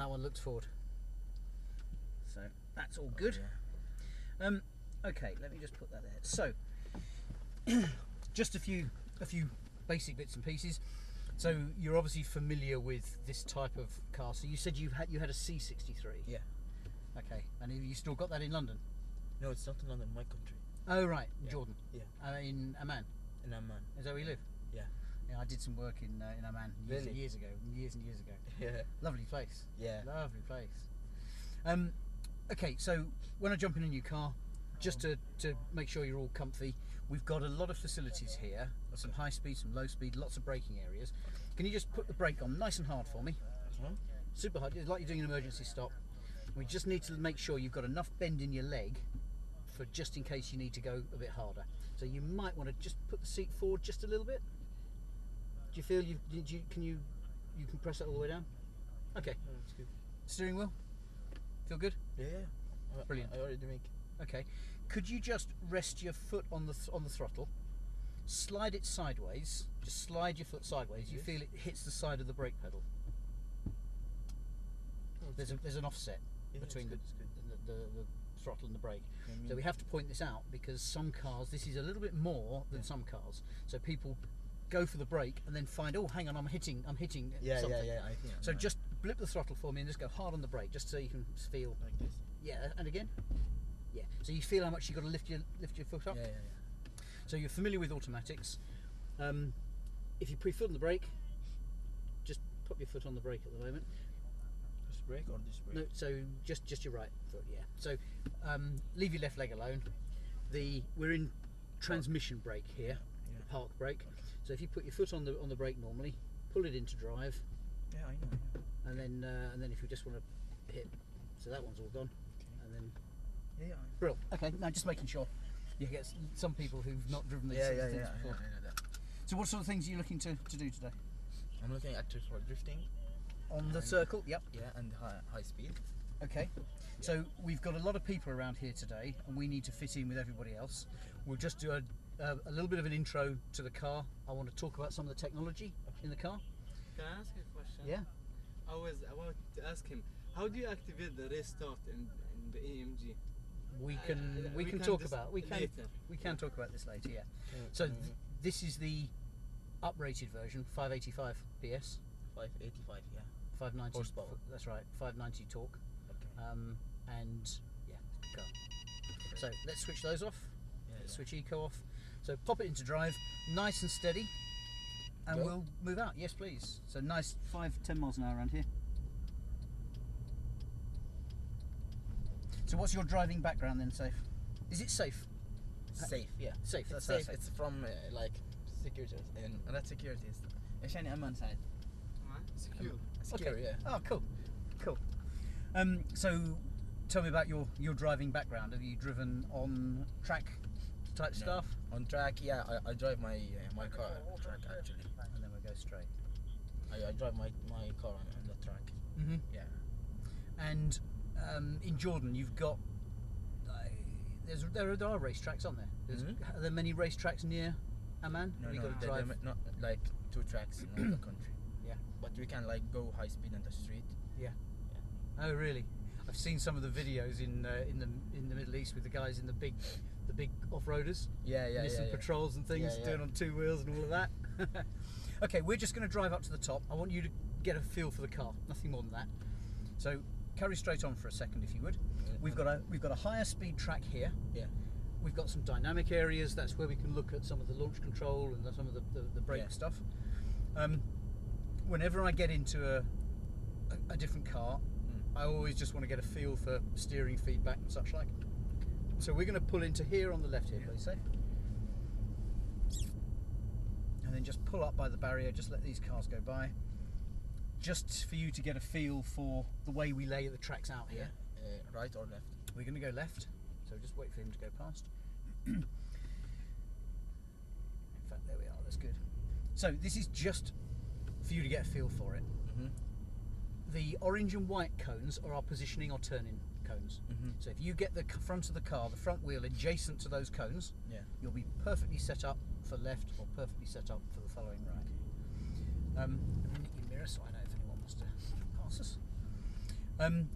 that one looks forward. So that's all good. Yeah. Okay, let me just put that there. So just a few basic bits and pieces. So you're obviously familiar with this type of car. So you said you had a C63. Yeah. Okay, and have you still got that in London? No, it's not in London, my country. Oh right, Yeah. Jordan. Yeah. In Amman. In Amman. Is that where you live? Yeah. Yeah, I did some work in Amman Really? years ago. Yeah. Lovely place. Yeah. Lovely place. Okay, so when I jump in a new car, just to make sure you're all comfy, we've got a lot of facilities here. Some high speed, some low speed, lots of braking areas. Can you just put the brake on nice and hard for me? Super hard, like you're doing an emergency stop. We just need to make sure you've got enough bend in your leg for just in case you need to go a bit harder. So you might want to just put the seat forward just a little bit. Do you feel you can press that all the way down? Okay. Oh, that's good. Steering wheel? Feel good? Yeah. Brilliant. I already make. Okay. Could you just rest your foot on the throttle, slide it sideways, just slide your foot sideways. You feel it hits the side of the brake pedal. Oh, There's an offset between the throttle and the brake. So we have to point this out because some cars, this is a little bit more than some cars. So people go for the brake and then find, oh, hang on, I'm hitting something. Yeah. I think. So just blip the throttle for me and just go hard on the brake, just so you can feel like this. Yeah, and again. Yeah. So you feel how much you've got to lift your foot up. Yeah. So you're familiar with automatics. If you pre-foot on the brake, just put your foot on the brake at the moment. This brake or this brake? No, so just your right foot, yeah. So leave your left leg alone. We're in transmission brake here, Yeah. park brake. Okay. So if you put your foot on the brake normally, pull it into drive, Yeah, I know. and then if you just want to hit, so that one's all gone, Okay. and then Yeah. brilliant. Okay, now just making sure. You get some people who've not driven these things before. I know that. So what sort of things are you looking to do today? I'm looking at for drifting. On the circle, yep. Yeah, and high speed. Okay, so we've got a lot of people around here today and we need to fit in with everybody else. We'll just do a little bit of an intro to the car. I want to talk about some of the technology in the car. Can I ask you a question? Yeah. I was about to ask him, how do you activate the race start in the AMG? We can talk about talk about this later. Yeah. So this is the uprated version, 585 PS, 585. Yeah. 590 horsepower. That's right, 590 torque. Okay. And yeah, it's a good car. So let's switch those off. Yeah, Switch eco off. So pop it into drive, nice and steady, and Go. we'll move out. Yes, please. So nice 5-10 miles an hour around here. So what's your driving background then, Saif? Is it safe? Safe. Yeah. Safe. It's That's safe. safe. It's from like security and not security. It's any Amman side. Secure. Secure. Okay. Yeah. Oh, cool. So tell me about your driving background. Have you driven on track type stuff? On track, yeah. I drive my car on track actually. And then we'll go straight. I drive my car on the track. Mm-hmm. Yeah. And in Jordan, you've got there are racetracks, aren't there? Are there many racetracks near Amman? No, Have you got to they're drive? not like 2 tracks in all the country. Yeah. But we can like go high speed on the street. Yeah. Oh, really? I've seen some of the videos in the Middle East with the guys in the big off-roaders. Yeah. Missing patrols and things, doing on 2 wheels and all of that. Okay, we're just going to drive up to the top. I want you to get a feel for the car, nothing more than that. So carry straight on for a second, if you would. We've got a higher speed track here. Yeah. We've got some dynamic areas. That's where we can look at some of the launch control and some of the brake stuff. Whenever I get into a different car, I always just want to get a feel for steering feedback and such like. So we're going to pull into here on the left here, please, Safe. And then just pull up by the barrier, just let these cars go by. Just for you to get a feel for the way we lay the tracks out here. Right or left? We're going to go left, so just wait for him to go past. In fact, there we are, that's good. So this is just for you to get a feel for it. The orange and white cones are our positioning or turning cones. So if you get the front of the car, the front wheel adjacent to those cones, you'll be perfectly set up for left or perfectly set up for the following right. Let me nick your mirror so I know if anyone wants to pass us.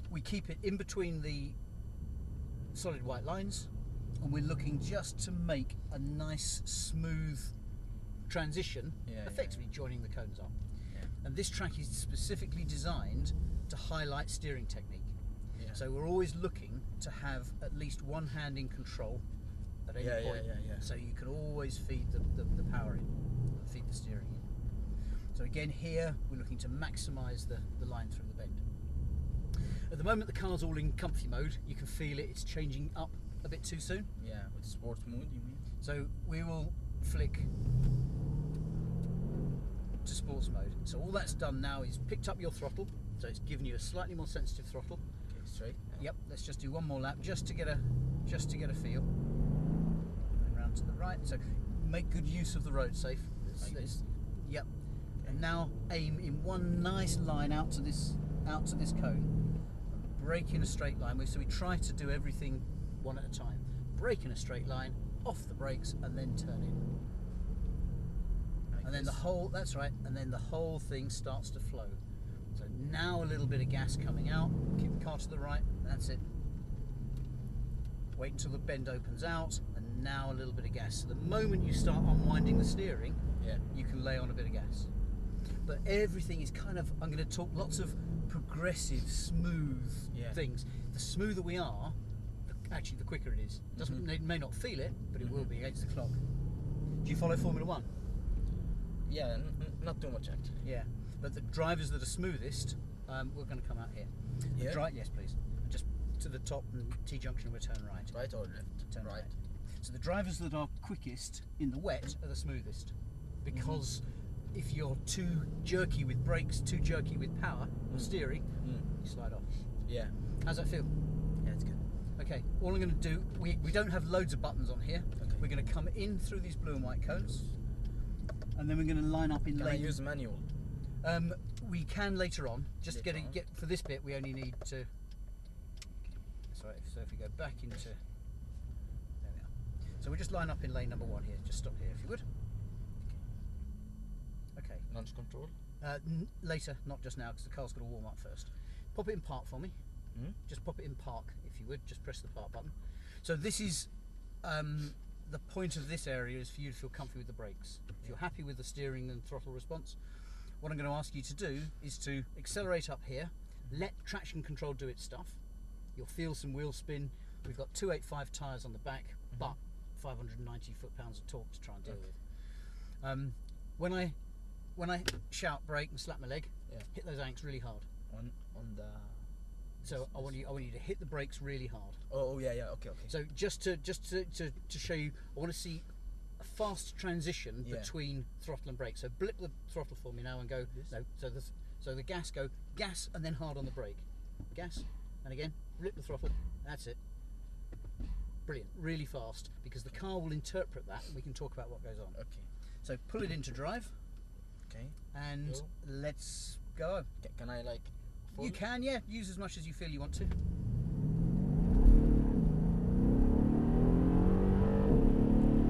We keep it in between the solid white lines, and we're looking just to make a nice smooth transition, effectively joining the cones up. Yeah. And this track is specifically designed to highlight steering technique. Yeah. So we're always looking to have at least one hand in control at any point, so you can always feed the power in, feed the steering in. So again here we're looking to maximise the line through the bend. At the moment the car's all in comfy mode. You can feel it's changing up a bit too soon. Yeah, with sports mode, you mean? So we will flick to sports mode. So all that's done now is picked up your throttle, so it's given you a slightly more sensitive throttle. Okay, straight. Yep, let's just do one more lap just to get a feel. And round to the right. So make good use of the road, Safe. Yep. And now aim in one nice line out to this cone. Brake in a straight line. So we try to do everything one at a time. Brake in a straight line, off the brakes, and then turn in. And then the whole, that's right, and then the whole thing starts to flow. So now a little bit of gas coming out, keep the car to the right, that's it. Wait until the bend opens out, and now a little bit of gas. So the moment you start unwinding the steering, you can lay on a bit of gas. But everything is kind of, I'm going to talk lots of progressive, smooth things. The smoother we are, actually the quicker it is. It may not feel it, but it will be against the clock. Do you follow Formula One? Yeah, not too much actually. Yeah, but the drivers that are smoothest, we're going to come out here. Yeah? Yes, please. Just to the top and T-junction, we'll turn right. Right or left? Turn right. So the drivers that are quickest in the wet are the smoothest, because if you're too jerky with brakes, too jerky with power or steering, you slide off. Yeah. How's that feel? Yeah, it's good. Okay, all I'm going to do, we don't have loads of buttons on here. Okay. We're going to come in through these blue and white cones, and then we're going to line up in Can I lane. use manual? We can later on. Just Later on. get for this bit, we only need to. Sorry, so if we go back into, there we are. So we just line up in lane number 1 here. Just stop here if you would. Okay. Launch control? Later, not just now, because the car's got to warm up first. Pop it in park for me. Just pop it in park if you would. Just press the park button. So this is the point of this area is for you to feel comfy with the brakes. If you're happy with the steering and throttle response, what I'm going to ask you to do is to accelerate up here, let traction control do its stuff. You'll feel some wheel spin. We've got 285 tyres on the back, but 590 foot-pounds of torque to try and deal with. When I shout brake and slap my leg, hit those anks really hard. On the. So I want you to hit the brakes really hard. Oh yeah, okay. So just to show you, I want to see a fast transition between throttle and brake. So blip the throttle for me now and go. No. So the gas and then hard on the brake. Gas and again blip the throttle. That's it. Brilliant. Really fast, because the car will interpret that and we can talk about what goes on. Okay. So pull it into drive. Okay. And let's go. Can I like? You can, use as much as you feel you want to.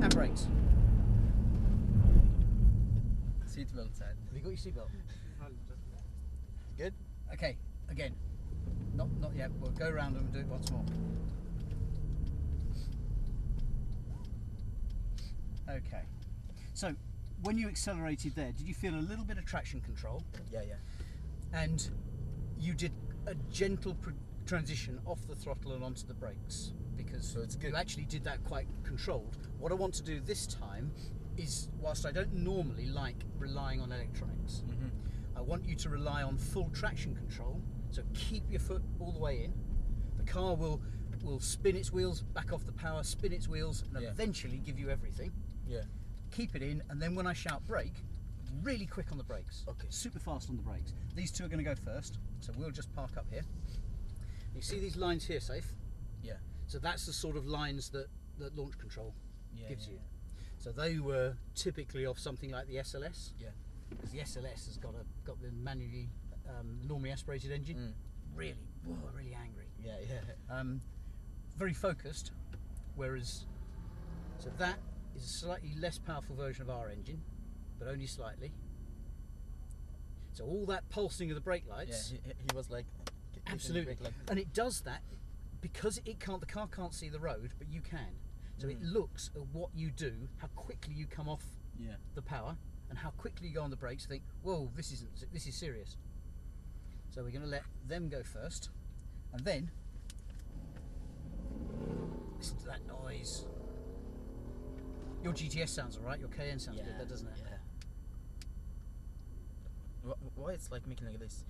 And brakes. Seatbelt side. Have you got your seatbelt? Good. Okay, again. Not yet. We'll go around and do it once more. Okay. So, when you accelerated there, did you feel a little bit of traction control? Yeah. And you did a gentle transition off the throttle and onto the brakes, because so it's good. You actually did that quite controlled. What I want to do this time is, whilst I don't normally like relying on electronics, I want you to rely on full traction control. So keep your foot all the way in. The car will spin its wheels, back off the power, spin its wheels, and eventually give you everything. Yeah. Keep it in, and then when I shout brake, really quick on the brakes. Okay. Super fast on the brakes. These two are going to go first, so we'll just park up here. You see these lines here, Safe? Yeah. So that's the sort of lines that launch control gives you. So they were typically off something like the SLS. Yeah. Because the SLS has got the manually normally aspirated engine. Really angry. Yeah. Very focused, whereas so that is a slightly less powerful version of our engine, but only slightly. So all that pulsing of the brake lights. Yeah, he was like Absolutely. Brake like this. And it does that because the car can't see the road, but you can. So it looks at what you do, how quickly you come off Yeah. the power, and how quickly you go on the brakes. Think, whoa, this is serious. So we're going to let them go first, and then listen to that noise. Your GTS sounds alright. Your KN sounds good, doesn't it? Yeah. Why it's like making like this?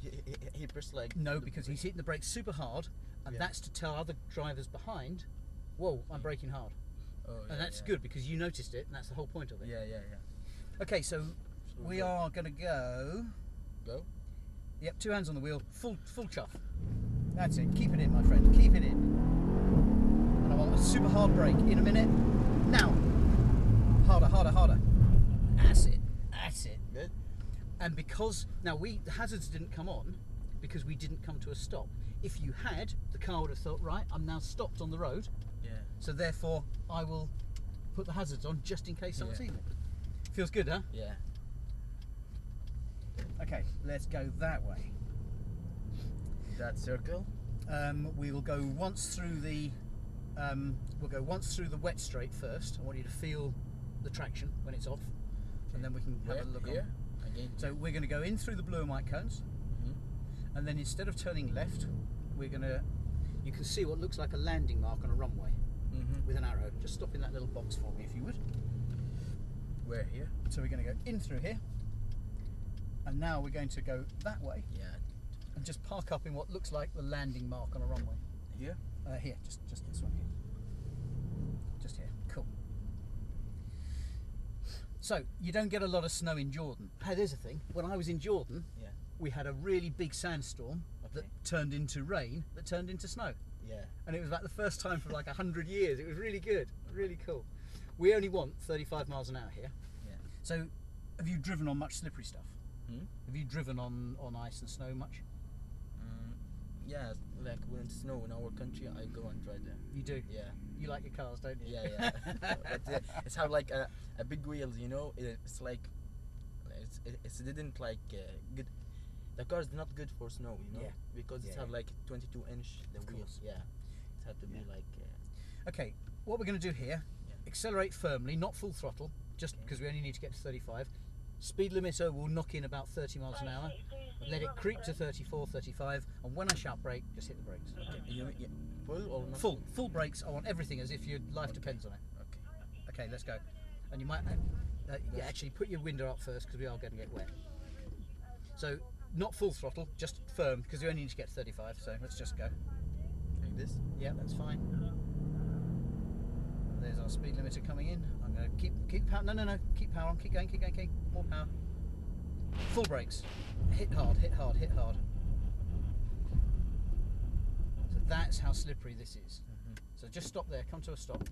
He pressed like. No, because he's hitting the brakes super hard, and that's to tell other drivers behind, whoa, I'm braking hard. Oh, yeah, And that's good because you noticed it, and that's the whole point of it. Yeah. Okay, so we are going to go. Go. Yep, 2 hands on the wheel, full chuff. That's it. Keep it in, my friend. Keep it in. And I want a super hard brake in a minute. Now, harder. That's it. Good. And because now the hazards didn't come on because we didn't come to a stop. If you had, the car would have thought, right, I'm now stopped on the road. Yeah. So therefore, I will put the hazards on just in case someone's seen it. Feels good, huh? Yeah. Okay, let's go that way. That circle. We will go once through the wet straight first. I want you to feel the traction when it's off, and then we can have a look here? on. Again. So we're going to go in through the blue and white cones, and then instead of turning left, you can see what looks like a landing mark on a runway with an arrow. Just stop in that little box for me if you would. Where here? So we're going to go in through here, and now we're going to go that way. Yeah. And just park up in what looks like the landing mark on a runway. Here? Here, just this one here. Just here, cool. So, you don't get a lot of snow in Jordan. Hey, there's a thing. When I was in Jordan, we had a really big sandstorm that turned into rain, that turned into snow. Yeah. And it was like the first time for like 100 years. It was really good, really cool. We only want 35 miles an hour here. Yeah. So, have you driven on much slippery stuff? Hmm? Have you driven on ice and snow much? Yeah, like when it snow in our country, I go and try there. You do? Yeah. You like your cars, don't you? Yeah. But, it's have like a big wheels, you know. It's like it didn't like good. The car is not good for snow, you know, because it's have like 22-inch the wheels. Yeah, it had to be like. Okay, what we're going to do here: accelerate firmly, not full throttle, just because we only need to get to 35. Speed limiter will knock in about 30 miles an hour. Let it creep to 34, 35, and when I shout brake, just hit the brakes. Okay. Full or not? Full brakes. I want everything as if your life depends on it. Okay. Okay, let's go. And you might actually put your window up first because we are going to get wet. So not full throttle, just firm because we only need to get to 35. So let's just go. Like this? Yeah, that's fine. There's our speed limiter coming in. I'm going to keep power. No. Keep power on. Keep going. More power. Full brakes. Hit hard. So that's how slippery this is. So just stop there. Come to a stop.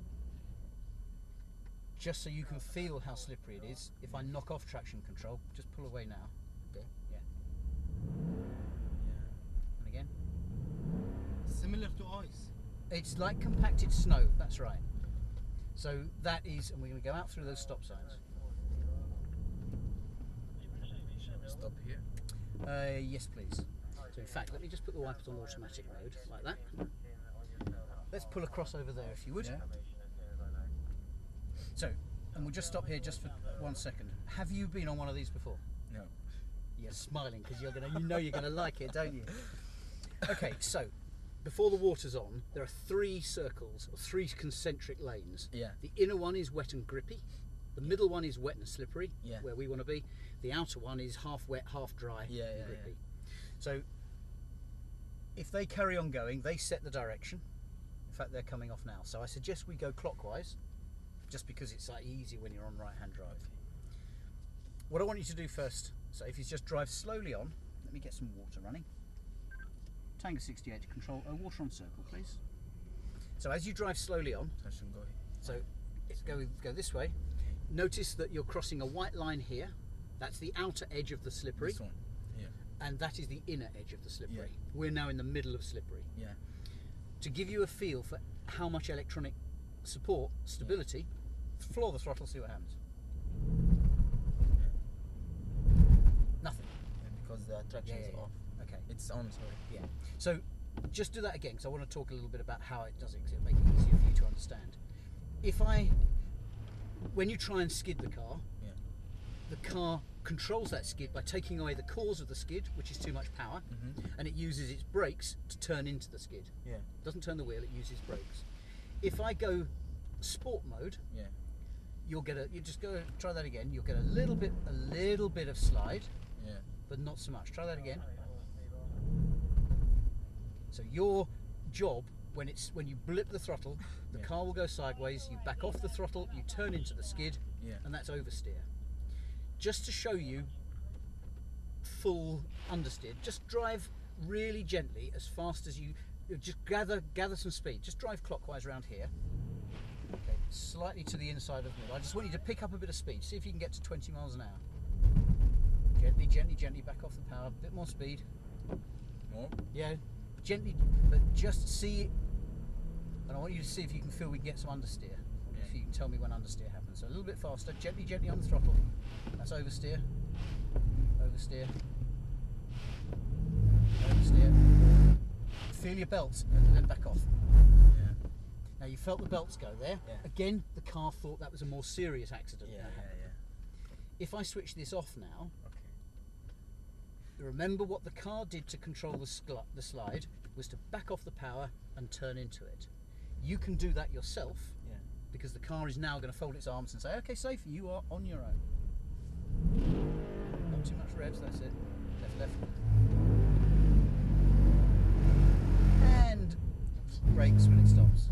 Just so you can feel how slippery it is. If I knock off traction control, just pull away now. Okay. Yeah. And again. Similar to ice. It's like compacted snow. That's right. So that is, and we're going to go out through those stop signs. Stop here. Yes, please. So in fact, let me just put the wipers on automatic mode, like that. Let's pull across over there, if you would. Yeah. So, and we'll just stop here just for 1 second. Have you been on one of these before? No. You're smiling because you know you're gonna like it, don't you? Okay, so before the water's on, there are 3 circles, or 3 concentric lanes. Yeah. The inner one is wet and grippy. The middle one is wet and slippery, Yeah. where we want to be. The outer one is half wet, half dry, and grippy. So if they carry on going, they set the direction. In fact, they're coming off now. So I suggest we go clockwise, just because it's like easier when you're on right-hand drive. What I want you to do first, so if you just drive slowly on, let me get some water running. Tango 68 to control, water on circle, please. So as you drive slowly on, so go this way. Notice that you're crossing a white line here. That's the outer edge of the slippery. This one. Yeah. And that is the inner edge of the slippery. Yeah. We're now in the middle of slippery. Yeah. To give you a feel for how much electronic support, stability, floor the throttle, see what happens. Nothing. Yeah, because the traction is off. Okay. It's on, sorry. Yeah. So just do that again, because I want to talk a little bit about how it does it, because it'll make it easier for you to understand. When you try and skid the car, the car controls that skid by taking away the cause of the skid, which is too much power, and it uses its brakes to turn into the skid. It doesn't turn the wheel, it uses brakes. If I go sport mode, you just go try that again. You'll get a little bit of slide, but not so much. Try that again. So your job, when you blip the throttle, the car will go sideways. You back off the throttle, you turn into the skid, and that's oversteer. Just to show you full understeer, just drive really gently, as fast as you just gather some speed. Just drive clockwise around here. Okay, slightly to the inside of the middle. I just want you to pick up a bit of speed. See if you can get to 20 miles an hour. Gently, gently, gently back off the power. A bit more speed. More? Yeah, gently, but just see. And I want you to see if you can feel we can get some understeer. If you can tell me when understeer happens. So a little bit faster. Gently, gently on the throttle. That's oversteer. Oversteer. Oversteer. Feel your belts and then back off. Now you felt the belts go there. Again, the car thought that was a more serious accident. If I switch this off now, remember what the car did to control the slide was to back off the power and turn into it. You can do that yourself, because the car is now going to fold its arms and say, okay, SAIF, you are on your own. Not too much revs, that's it. Left, left. And brakes when it stops.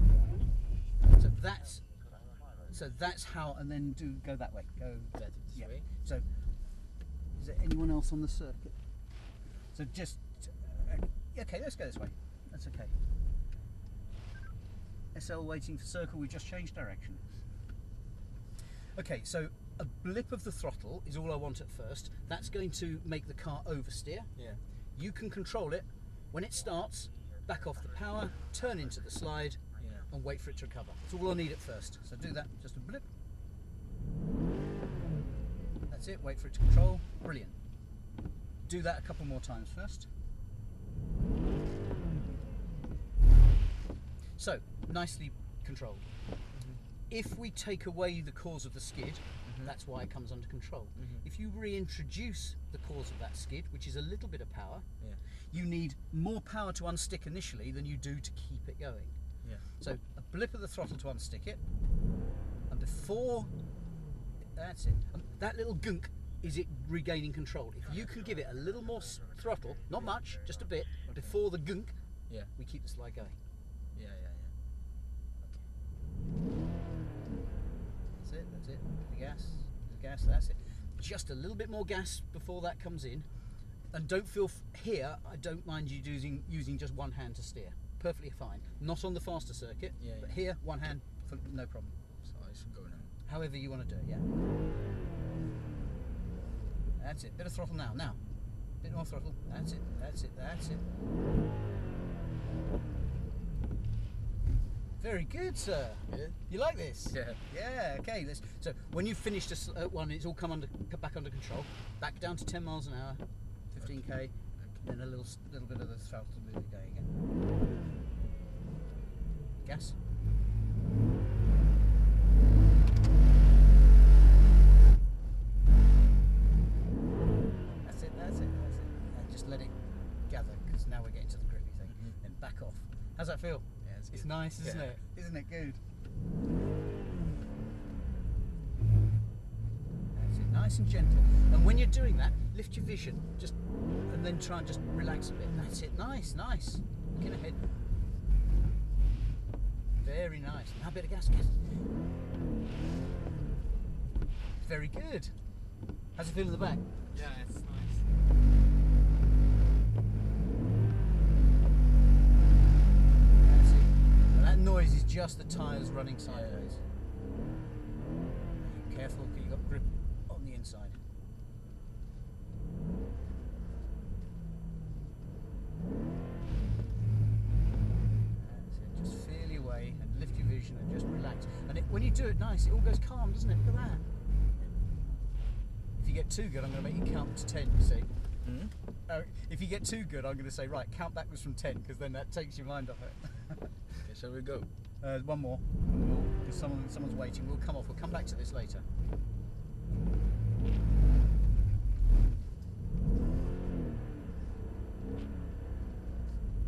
So that's how, and then go that way. Go this way. So, is there anyone else on the circuit? So just, okay, let's go this way. That's okay. SL waiting for circle, we just changed direction. Okay, so a blip of the throttle is all I want at first. That's going to make the car oversteer. You can control it. When it starts, back off the power, turn into the slide, and wait for it to recover. That's all I need at first. So do that, just a blip. That's it, wait for it to control. Brilliant. Do that a couple more times first. So, nicely controlled. If we take away the cause of the skid, that's why it comes under control. If you reintroduce the cause of that skid, which is a little bit of power, you need more power to unstick initially than you do to keep it going. So a blip of the throttle to unstick it, and before, that's it. That little gunk is it regaining control. If you can give it a little more throttle, not much, just a bit, before the gunk, we keep the slide going. That's it. The gas, that's it. Just a little bit more gas before that comes in, and don't feel here. I don't mind you using just one hand to steer. Perfectly fine. Not on the faster circuit, but here, one hand, no problem. So I should go now. However you want to do it, That's it. Bit of throttle now. Bit more throttle. That's it. Very good, sir. You like this? Yeah. Okay. So when you've finished one, it's all back under control. Back down to 10 miles an hour, 15k, then a little bit of the throttle to move it going again. Gas. That's it. And just let it gather, because now we're getting to the grippy thing. Then back off. How's that feel? It's nice, isn't it? Isn't it good? That's it, nice and gentle. And when you're doing that, lift your vision, and then try and just relax a bit. That's it, nice. Looking ahead. Very nice. Now a bit of gas. Very good. How's it feel in the back? Yeah, it's nice. Noise is just the tyres running sideways. Careful, because you've got grip on the inside. That's it. Just feel your way and lift your vision and just relax. And when you do it nice, it all goes calm, doesn't it? Look at that. If you get too good, I'm going to make you count to 10, you see. If you get too good, I'm going to say, right, count backwards from 10, because then that takes your mind off it. Okay, shall we go? One more. Because someone's waiting. We'll come off. We'll come back to this later.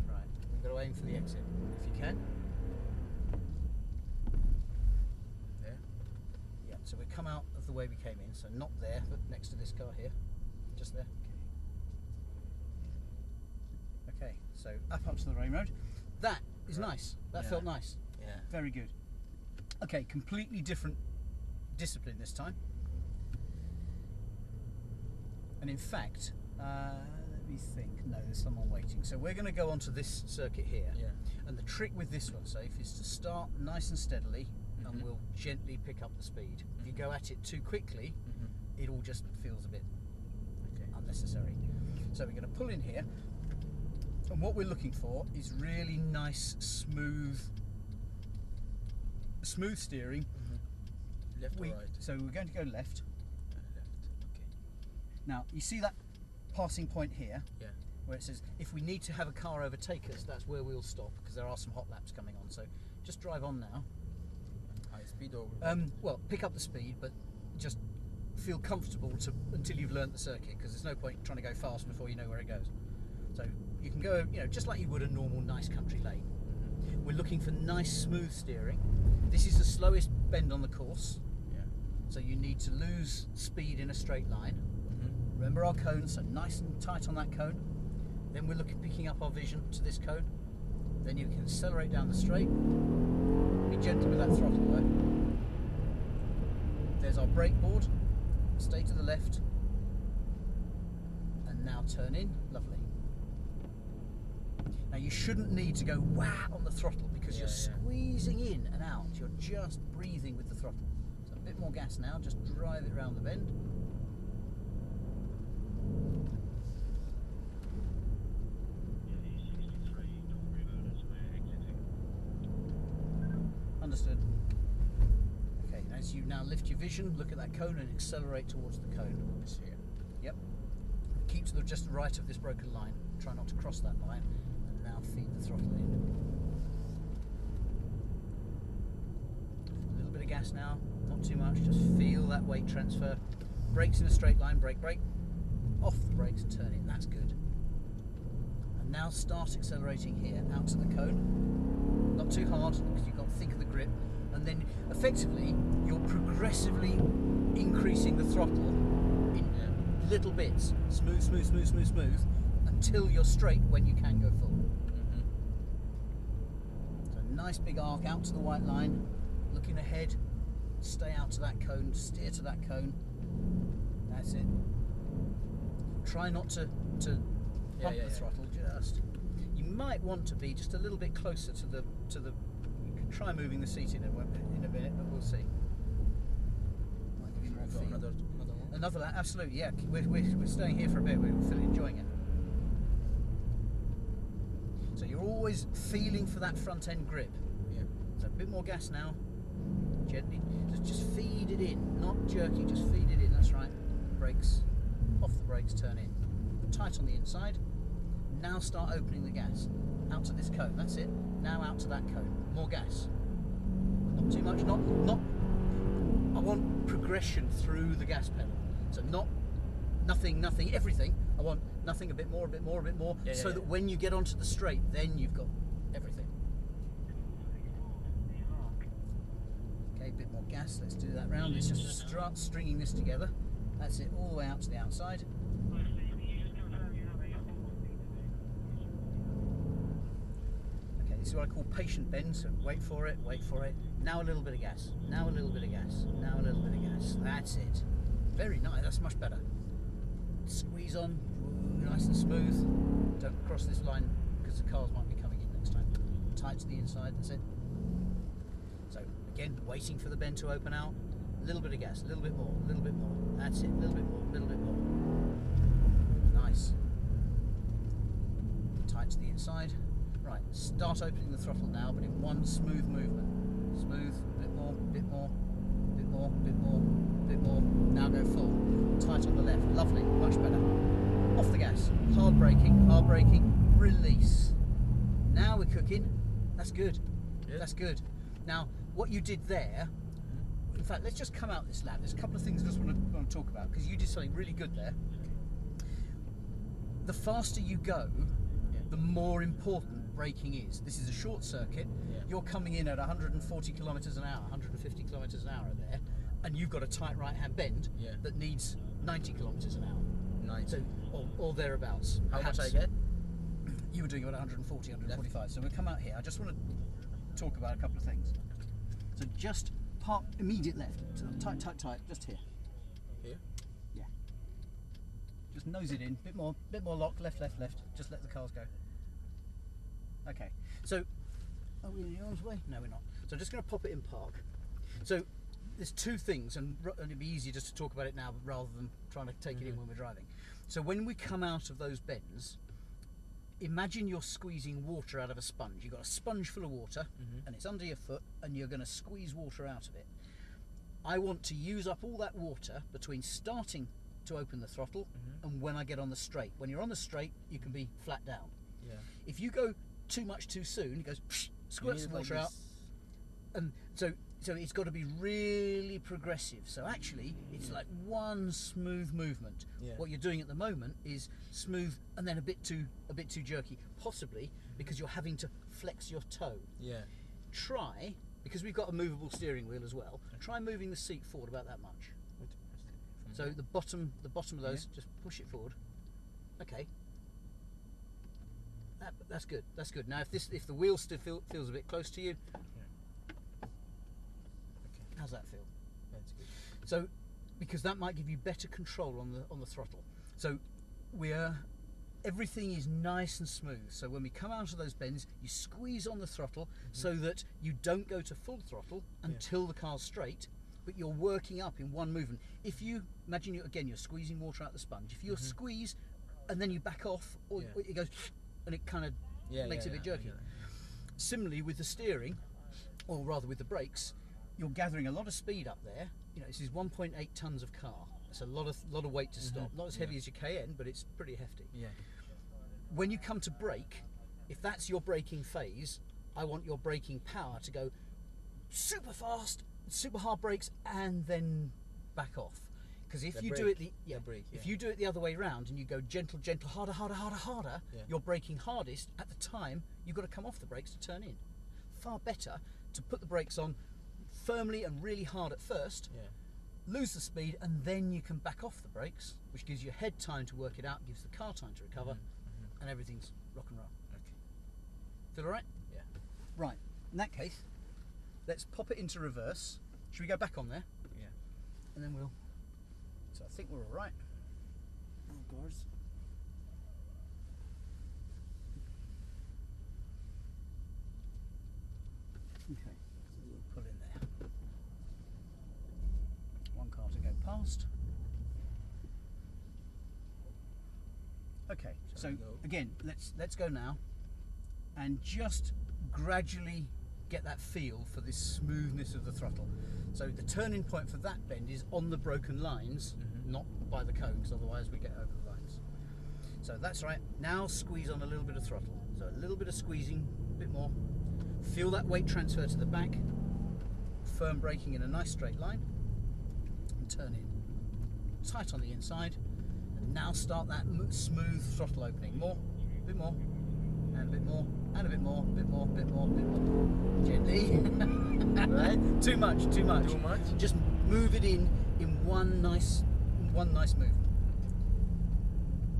Right, we've got to aim for the exit, if you can. There? Yeah, so we come out of the way we came in, so not there, but next to this car here. Just there. Okay, so up to the main road. That is nice. That felt nice. Yeah. Very good. Okay, completely different discipline this time. And in fact, let me think. No, there's someone waiting. So we're going to go onto this circuit here. Yeah. And the trick with this one, Saif, is to start nice and steadily, and we'll gently pick up the speed. If you go at it too quickly, it all just feels a bit unnecessary. So we're going to pull in here. And what we're looking for is really nice, smooth steering. Left or right? So we're going to go left. Left. Okay. Now, you see that passing point here? Yeah. Where it says, if we need to have a car overtake us, that's where we'll stop, because there are some hot laps coming on. So just drive on now. High speed or? Well, pick up the speed, but just feel comfortable until you've learnt the circuit, because there's no point trying to go fast before you know where it goes. So you can go, just like you would a normal nice country lane. We're looking for nice smooth steering. This is the slowest bend on the course. Yeah. So you need to lose speed in a straight line. Remember our cone, so nice and tight on that cone. Then we're picking up our vision to this cone. Then you can accelerate down the straight. Be gentle with that throttle though. There's our brake board. Stay to the left. And now turn in. Lovely. Now you shouldn't need to go wah on the throttle, because you're squeezing in and out. You're just breathing with the throttle. So a bit more gas now, just drive it round the bend. Understood. Okay, as you now lift your vision, look at that cone and accelerate towards the cone. This here. Yep. Keep to the just right of this broken line. Try not to cross that line. And now feed the throttle in. A little bit of gas now, not too much. Just feel that weight transfer. Brakes in a straight line. Brake, brake. Off the brakes and turn in. That's good. And now start accelerating here out to the cone. Not too hard, because you've got to think of the grip. And then effectively you're progressively increasing the throttle in little bits, smooth, smooth, smooth, smooth, smooth, until you're straight when you can go full. So nice big arc out to the white line, looking ahead, stay out to that cone, steer to that cone. That's it. Try not to pump the throttle. Just, you might want to be just a little bit closer to the. You can try moving the seat in a minute, but we'll see. Might give you more feel. Another one? Another lap, absolutely, yeah. We're staying here for a bit, we're fully enjoying it. So you're always feeling for that front end grip. Yeah. So a bit more gas now. Gently, just feed it in, not jerky, just feed it in, that's right. Brakes, off the brakes, turn in. Tight on the inside. Now start opening the gas. Out to this cone, that's it. Now out to that cone. More gas. Not too much, not I want progression through the gas pedal. So nothing, everything. I want nothing, a bit more, a bit more, a bit more, so that when you get onto the straight, then you've got everything. Okay, a bit more gas, let's do that round. Let's just start stringing this together. That's it, all the way out to the outside. Okay, this is what I call patient bend, so wait for it, wait for it. Now a little bit of gas, now a little bit of gas, now a little bit of gas. That's it. Very nice, that's much better. Squeeze on, nice and smooth. Don't cross this line because the cars might be coming in next time. Tight to the inside, that's it. So again, waiting for the bend to open out. A little bit of gas, a little bit more, a little bit more. That's it, a little bit more, a little bit more. Nice. Tight to the inside. Right, start opening the throttle now, but in one smooth movement. Smooth, a bit more, bit more, bit more, bit more, bit more. Now go full. Tight on the left. Lovely, much better. off the gas, hard braking, release. Now we're cooking. That's good. Yeah. That's good. Now, what you did there, in fact, let's just come out this lap. There's a couple of things I just want to talk about, because you did something really good there. The faster you go, the more important braking is. This is a short circuit. Yeah. You're coming in at 140 kilometres an hour, 150 kilometres an hour there, and you've got a tight right-hand bend Yeah. that needs 90 kilometres an hour. 90. So, or thereabouts. How much perhaps. I get? You were doing about 140, 145. So we'll come out here. I just want to talk about a couple of things. So just park immediate left. So tight, just here. Here? Yeah. Just nose it in. Bit more lock. Left. Just let the cars go. Okay. So, are we in the arms way? No, we're not. So I'm just going to pop it in park. So there's two things, and it'd be easier just to talk about it now rather than trying to take it in when we're driving. So when we come out of those bends, imagine you're squeezing water out of a sponge. You've got a sponge full of water, and it's under your foot, and you're going to squeeze water out of it. I want to use up all that water between starting to open the throttle and when I get on the straight. When you're on the straight, you can be flat down. Yeah. If you go too much too soon, it goes squirts the water out, and so it's got to be really progressive. So actually, it's like one smooth movement. Yeah. What you're doing at the moment is smooth and then a bit too jerky, possibly because you're having to flex your toe. Yeah. Try, because we've got a movable steering wheel as well. Try moving the seat forward about that much. So the bottom of those, just push it forward. Okay. That's good. That's good. Now, if the wheel still feels a bit close to you, how's that feel? That's good. So, because that might give you better control on the throttle. So, everything is nice and smooth. So when we come out of those bends, you squeeze on the throttle so that you don't go to full throttle until the car's straight, but you're working up in one movement. If you imagine you're squeezing water out the sponge. If you squeeze and then you back off, or it goes and it kind of makes it a bit jerky. Similarly with the steering, or rather with the brakes, you're gathering a lot of speed up there. You know, this is 1.8 tons of car. It's a lot of weight to stop. Not as heavy as your Cayenne, but it's pretty hefty. Yeah. When you come to brake, if that's your braking phase, I want your braking power to go super fast, super hard brakes, and then back off. Because if you do it if you do it the other way around and you go gentle, harder, you're braking hardest at the time you've got to come off the brakes to turn in. Far better to put the brakes on firmly and really hard at first, lose the speed, and then you can back off the brakes, which gives your head time to work it out, gives the car time to recover, and everything's rock and roll. Okay. Feel all right? Yeah. Right. In that case, let's pop it into reverse. Should we go back on there? Yeah. And then we'll... So I think we're all right. Oh, guards. Okay, so we'll pull in there. One car to go past. Okay, so again, let's go now, and just gradually get that feel for this smoothness of the throttle. So the turning point for that bend is on the broken lines, not by the cone, because otherwise we get over the lines. So that's right. Now squeeze on a little bit of throttle. So a little bit of squeezing, a bit more. Feel that weight transfer to the back. Firm braking in a nice straight line, and turn in. Tight on the inside. And now start that smooth throttle opening. More, a bit more, and a bit more, and a bit more, bit more, bit more, bit more. Gently. Right? Too much. Too much? Just move it in one nice movement.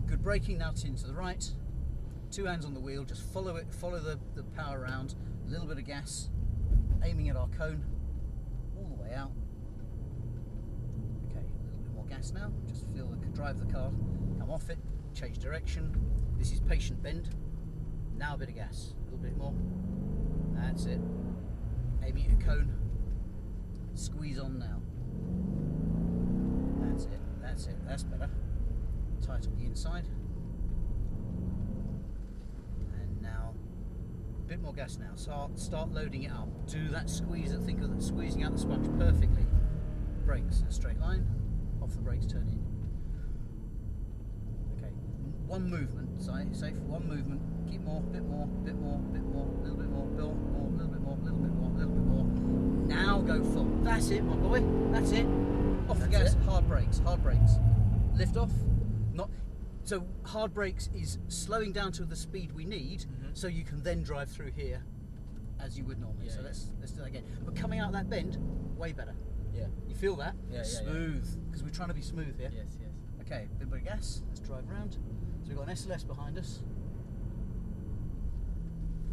Good braking. Now tin to the right. 2 hands on the wheel. Just follow it. Follow the power around. A little bit of gas. Aiming at our cone. All the way out. Okay. A little bit more gas now. Just drive the car. Come off it. Change direction. This is patient bend. Now a bit of gas. A little bit more. That's it. Aiming at your cone. Squeeze on now. That's it. That's it. That's better. Tight on the inside. And now a bit more gas now. Start loading it up. Do that squeeze. Think of that squeezing out the sponge perfectly. Brakes in a straight line. Off the brakes, turn in. Okay. one movement, safe, one movement, keep more, bit more, bit more, bit more, a little bit more, Bill, more, a little bit more, a little bit more, a little bit more. Now go full. That's it, my boy. That's it. Off the gas, hard brakes, hard brakes. Lift off. Not so hard brakes is slowing down to the speed we need, so you can then drive through here as you would normally. Yeah, so let's do that again. But coming out that bend, way better. Yeah. You feel that? Yeah, Smooth, because we're trying to be smooth here. Yes, yes. Okay, bit of gas. Let's drive around. So we've got an SLS behind us.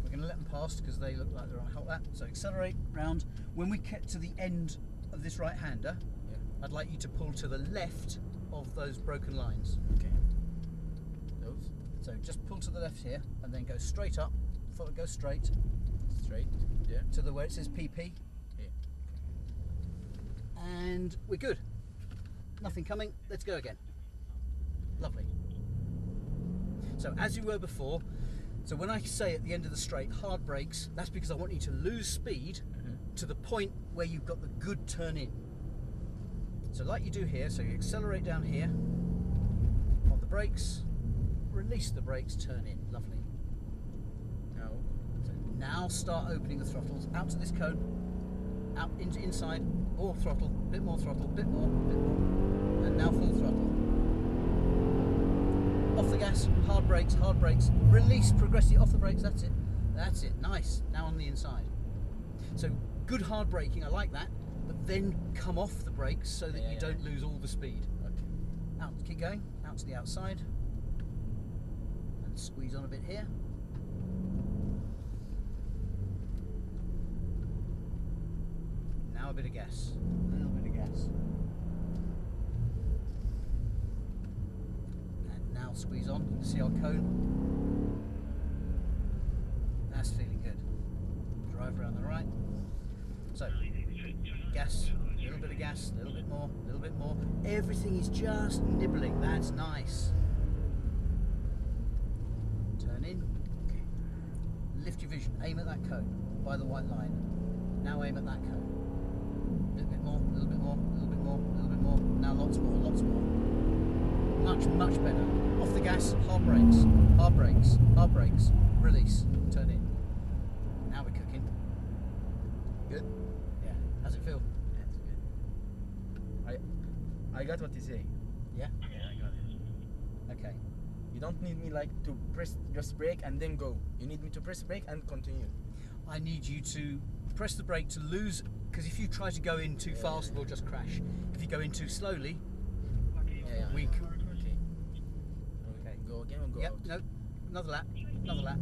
We're going to let them pass because they look like they're on a halt lap. So accelerate round. When we get to the end of this right-hander, I'd like you to pull to the left of those broken lines. Okay. Those? So just pull to the left here and then go straight up. Go straight. Straight? Yeah. To the where it says PP. Yeah. And we're good. Nothing coming. Let's go again. Lovely. So as you were before, so when I say at the end of the straight, hard brakes, that's because I want you to lose speed to the point where you've got the good turn in. So like you do here, so you accelerate down here on the brakes, release the brakes, turn in. Lovely. Now. So now start opening the throttles out to this cone, out into inside, more throttle, bit more throttle, bit more, and now full throttle. Off the gas, hard brakes, release progressively off the brakes, that's it, nice, now on the inside. So good hard braking, I like that, but then come off the brakes so that you don't lose all the speed. Okay. Out, keep going, out to the outside, and squeeze on a bit here. Now a bit of gas, a little bit of gas. Now squeeze on, you can see our cone. That's feeling good. Drive around the right. So, gas, a little bit of gas, a little bit more, a little bit more. Everything is just nibbling, that's nice. Turn in. Lift your vision, aim at that cone by the white line. Now aim at that cone. A little bit more, a little bit more, a little bit more, a little bit more. Now lots more, lots more. Much better. Off the gas, hard brakes, hard brakes, hard brakes, release, turn in. Now we're cooking. Good? Yeah. How's it feel? That's good. I got what you say. Yeah? Yeah, I got it. Okay. You don't need me like to press just brake and then go. You need me to press brake and continue. I need you to press the brake to lose, because if you try to go in too fast, we'll just crash. If you go in too slowly, we can... Okay. Go again or go Yep, out? no, another lap, another lap.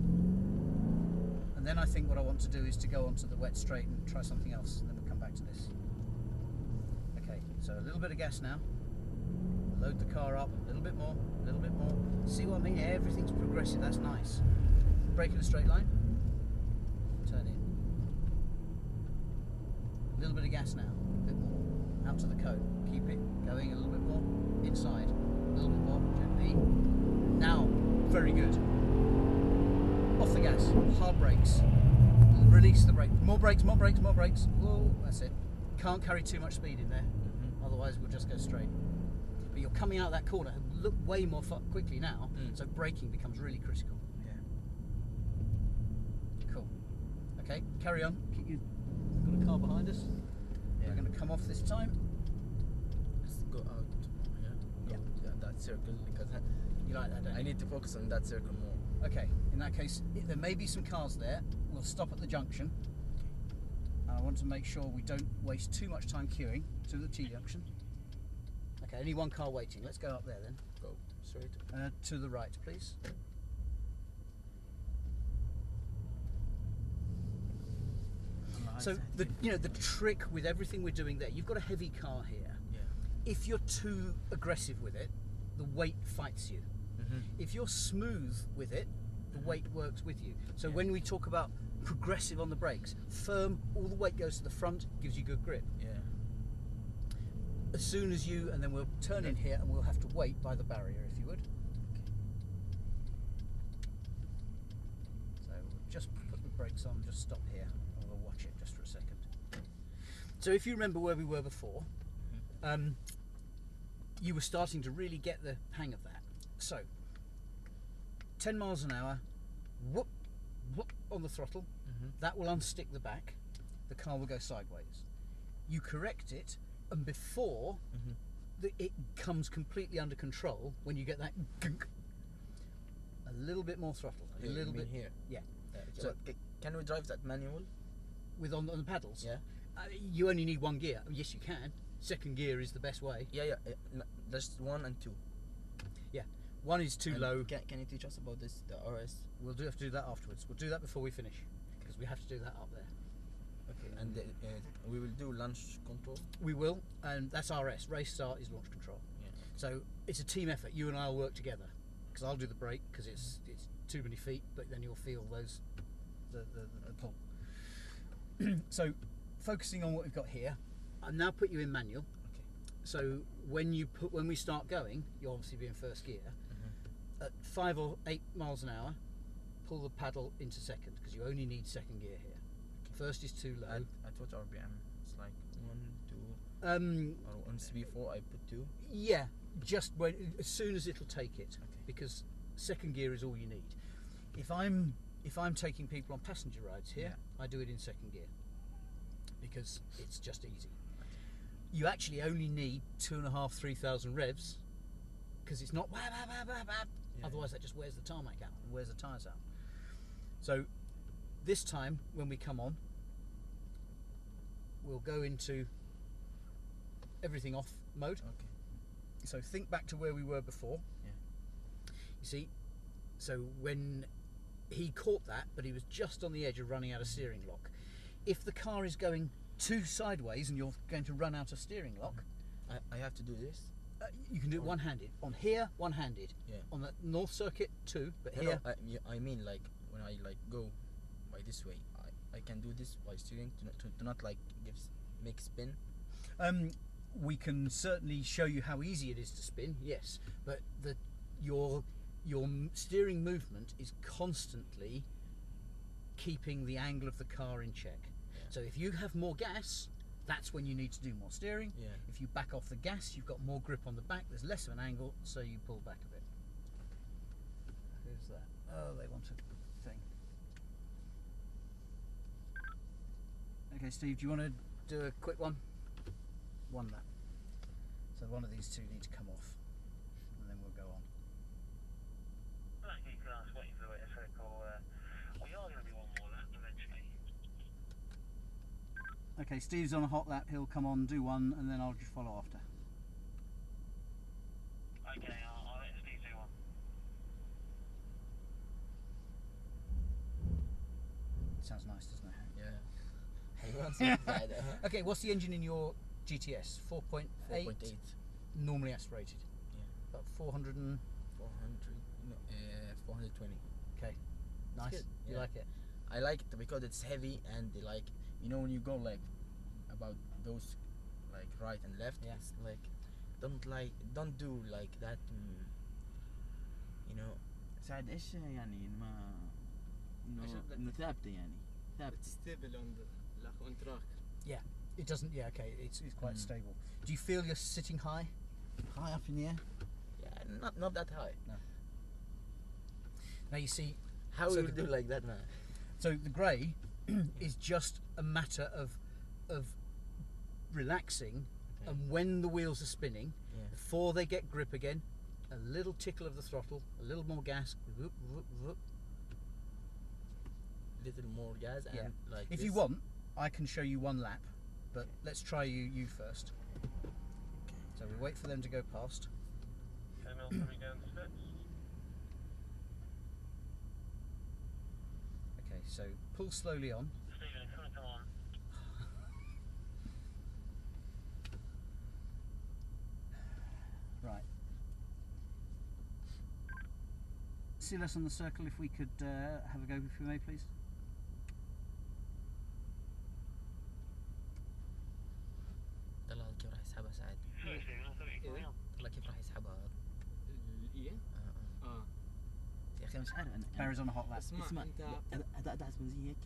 And then I think what I want to do is to go onto the wet straight and try something else, and then we'll come back to this. Okay, so a little bit of gas now. Load the car up, a little bit more, a little bit more. See what I mean? Everything's progressive, that's nice. Brake in a straight line. Turn in. A little bit of gas now, a bit more. Out to the cone. Keep it going a little bit more. Inside. A little bit more, gently. Now, very good. Off the gas, hard brakes. Release the brake. More brakes, more brakes, more brakes. Whoa, that's it. Can't carry too much speed in there, otherwise we'll just go straight. But you're coming out of that corner, look way more quickly now, so braking becomes really critical. Yeah. Cool. Okay, carry on. We've got a car behind us. Yeah. We're going to come off this time. Let's go out. Yeah. Yeah, that circle, because You like that, don't you? I need to focus on that circle more. Okay, in that case, there may be some cars there. We'll stop at the junction. I want to make sure we don't waste too much time queuing to the T-junction. Okay, only one car waiting. Let's go up there then. Go straight. To the right, please. So the trick with everything we're doing there, you've got a heavy car here. Yeah. If you're too aggressive with it, the weight fights you. If you're smooth with it, the weight works with you. So when we talk about progressive on the brakes, firm, all the weight goes to the front, gives you good grip. Yeah. As soon as you, and then we'll turn in here and we'll have to wait by the barrier, if you would. So we'll just put the brakes on, just stop here, and we'll watch it just for a second. So if you remember where we were before, you were starting to really get the hang of that. So 10 miles an hour, whoop, whoop on the throttle. That will unstick the back. The car will go sideways. You correct it, and before it comes completely under control, when you get that gunk, a little bit more throttle, a little bit here. Yeah. So can we drive that manual? With on the pedals? Yeah. You only need one gear. Yes, you can. Second gear is the best way. Yeah. Just 1 and 2. Yeah. One is too low. Can you teach us about this, the RS? We'll have to do that afterwards. We'll do that before we finish, because we have to do that up there. Okay. And we will do launch control. We will, and that's RS. Race start is launch control. Yeah. So it's a team effort. You and I will work together, because I'll do the brake because it's too many feet, but then you'll feel the pull. So focusing on what we've got here, I'll now put you in manual. Okay. So when we start going, you'll obviously be in first gear. At 5 or 8 miles an hour, pull the paddle into second, because you only need second gear here. First is too low. At what RPM? It's like 1, 2. Or once before I put 2. Yeah, just as soon as it'll take it, Okay. because second gear is all you need. If I'm taking people on passenger rides here, I do it in second gear because it's just easy. You actually only need 2,500–3,000 revs, because it's not otherwise that just wears the tarmac out and wears the tyres out. So this time when we come on, we'll go into everything off mode. Okay. So think back to where we were before. Yeah. You see, so when he caught that, but he was just on the edge of running out of steering lock. If the car is going too sideways and you're going to run out of steering lock, I have to do this. You can do it one-handed. On here, one-handed. Yeah. On the North Circuit, two, but No, here. I mean, like when I like go by this way, I can do this by steering to not like make spin. We can certainly show you how easy it is to spin, yes, but your steering movement is constantly keeping the angle of the car in check. Yeah. So if you have more gas, that's when you need to do more steering. Yeah. If you back off the gas, you've got more grip on the back, there's less of an angle, so you pull back a bit. Who's that? Oh, they want a thing. Okay, Steve, do you want to do a quick one? One lap. So one of these two need to come off, and then we'll go on. Thank you, class. Waiting for a circle. We are going to be one more lap eventually. Okay, Steve's on a hot lap. He'll come on, do one, and then I'll just follow after. Okay, I'll let Steve do one. Sounds nice, doesn't it? Yeah. He wants to ride it, huh? Okay, what's the engine in your GTS? 4.8. 4.8. Normally aspirated. Yeah. About 400 and. 420. Okay. Nice. good, You yeah. like it? I like it because it's heavy and like when you go like about those like right and left, Yeah. it's like don't do like that. سعد ايش يعني ما عشان انه ثابته يعني ثابته. It's stable on track. Yeah. It doesn't. Yeah. Okay. It's quite stable. Do you feel you're sitting high up in the air? Yeah, not that high. Now you see. How So will you the- do like that, man? So the grey is just a matter of relaxing, Okay. and when the wheels are spinning, Yeah. before they get grip again, a little tickle of the throttle, a little more gas. Whoop, whoop, whoop. Little more gas and Yeah. like. If this. you want, I can show you one lap, but let's try you first. So we wait for them to go past. Terminal coming down the steps. Okay, so pull slowly on. Stephen, it's going to come on. Right. Seal us on the circle if we could have a go, if we may, please. طلع كيف راح يسحبها سعد. Sorry, Stephen, I thought you were coming on. طلع كيف راح يسحبها. الإيه؟ يا اخي مش عارف انا Barry's on a hot lap. اسمع انت هذا ادعس بنزين هيك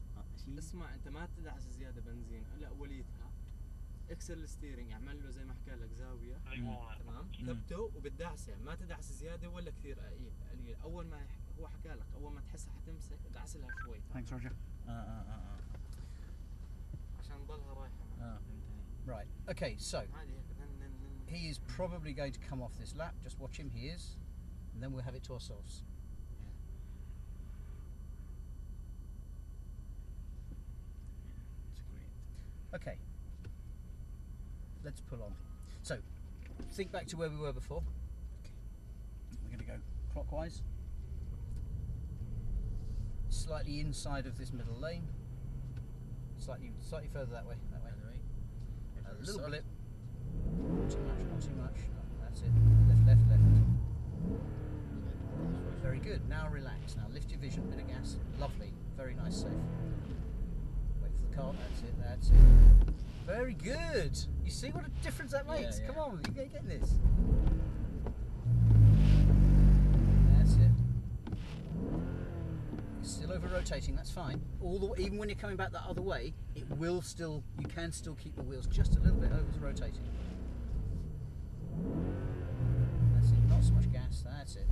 شيء. اسمع انت ما تدعس زياده بنزين، هلا وليتها اكسر الستيرنج، اعمل له زي ما حكى لك زاويه، Leave one lap. تمام؟ ثبته وبالدعسه، ما تدعس زياده ولا كثير قليل، اول ما هو حكى لك اول ما تحسها حتمسك دعسلها شوي Thanks, Roger. عشان تضلها رايحه معك. فهمت علي. Right. Okay, so عادي هيك he is probably going to come off this lap. Just watch him. He is, and then we'll have it to ourselves. It's great. Okay. Let's pull on. So, think back to where we were before. We're going to go clockwise. Slightly inside of this middle lane. Slightly further that way. That way. A little blip. Not too much. Not too much. That's it. Left. Very good. Now relax. Now lift your vision. Bit of gas. Lovely. Very nice. Safe. Wait for the car. That's it. Very good. You see what a difference that makes? Yeah. Come on, you're getting this. That's it. You're still over rotating. That's fine. Even when you're coming back that other way, it will still. You can still keep the wheels just a little bit over rotating. That's it. Not so much gas. That's it.